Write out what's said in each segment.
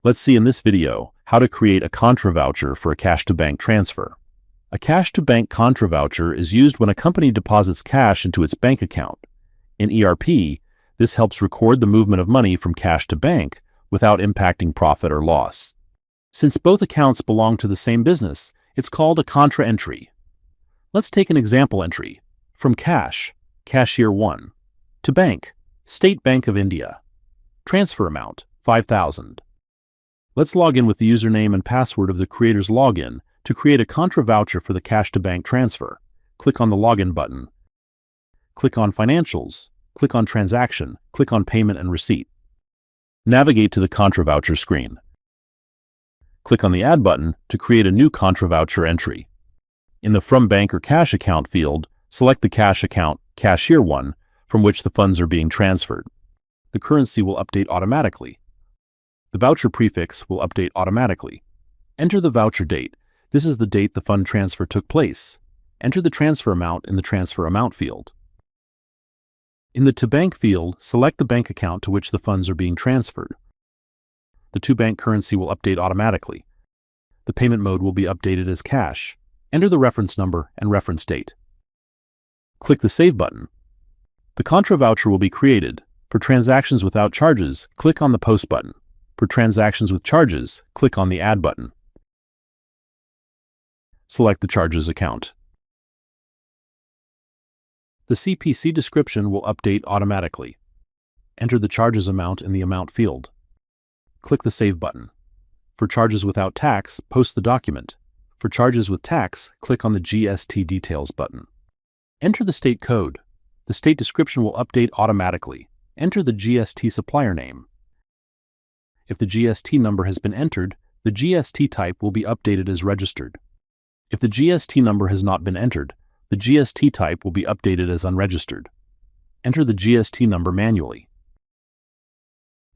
Let's see in this video how to create a contra voucher for a cash-to-bank transfer. A cash-to-bank contra voucher is used when a company deposits cash into its bank account. In ERP, this helps record the movement of money from cash to bank without impacting profit or loss. Since both accounts belong to the same business, it's called a contra entry. Let's take an example entry. From cash, cashier 1, to bank, State Bank of India. Transfer amount, 5,000. Let's log in with the username and password of the creator's login to create a contra voucher for the cash-to-bank transfer. Click on the Login button. Click on Financials. Click on Transaction. Click on Payment and Receipt. Navigate to the contra voucher screen. Click on the Add button to create a new contra voucher entry. In the From Bank or Cash Account field, select the cash account, Cashier 1, from which the funds are being transferred. The currency will update automatically. The voucher prefix will update automatically. Enter the voucher date. This is the date the fund transfer took place. Enter the transfer amount in the Transfer Amount field. In the To Bank field, select the bank account to which the funds are being transferred. The to-bank currency will update automatically. The payment mode will be updated as cash. Enter the reference number and reference date. Click the Save button. The contra voucher will be created. For transactions without charges, click on the Post button. For transactions with charges, click on the Add button. Select the charges account. The CPC description will update automatically. Enter the charges amount in the Amount field. Click the Save button. For charges without tax, post the document. For charges with tax, click on the GST Details button. Enter the state code. The state description will update automatically. Enter the GST supplier name. If the GST number has been entered, the GST type will be updated as registered. If the GST number has not been entered, the GST type will be updated as unregistered. Enter the GST number manually.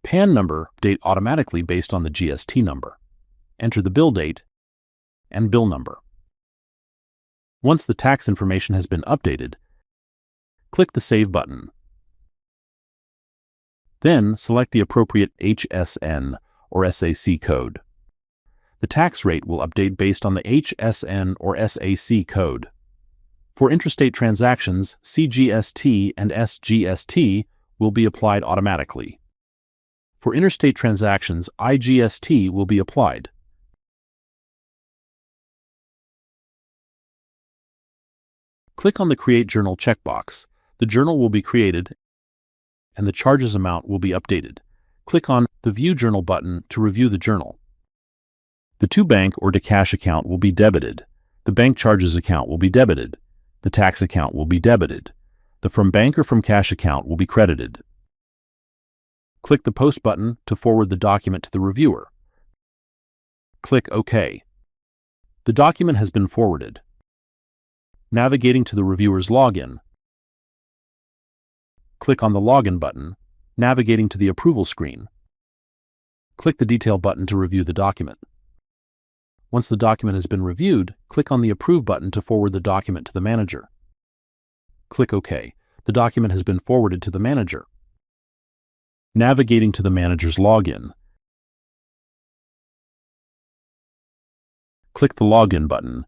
PAN number update automatically based on the GST number. Enter the bill date and bill number. Once the tax information has been updated, click the Save button. Then select the appropriate HSN or SAC code. The tax rate will update based on the HSN or SAC code. For intrastate transactions, CGST and SGST will be applied automatically. For interstate transactions, IGST will be applied. Click on the Create Journal checkbox. The journal will be created and the charges amount will be updated. Click on the View Journal button to review the journal. The To Bank or To Cash account will be debited. The bank charges account will be debited. The tax account will be debited. The From Bank or From Cash account will be credited. Click the Post button to forward the document to the reviewer. Click OK. The document has been forwarded. Navigating to the reviewer's login, click on the Login button, navigating to the Approval screen. Click the Detail button to review the document. Once the document has been reviewed, click on the Approve button to forward the document to the manager. Click OK. The document has been forwarded to the manager. Navigating to the manager's login, click the Login button,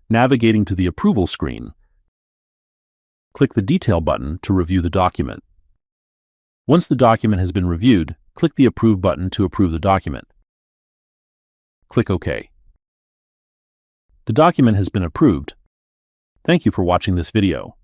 navigating to the Approval screen. Click the Detail button to review the document. Once the document has been reviewed, click the Approve button to approve the document. Click OK. The document has been approved. Thank you for watching this video.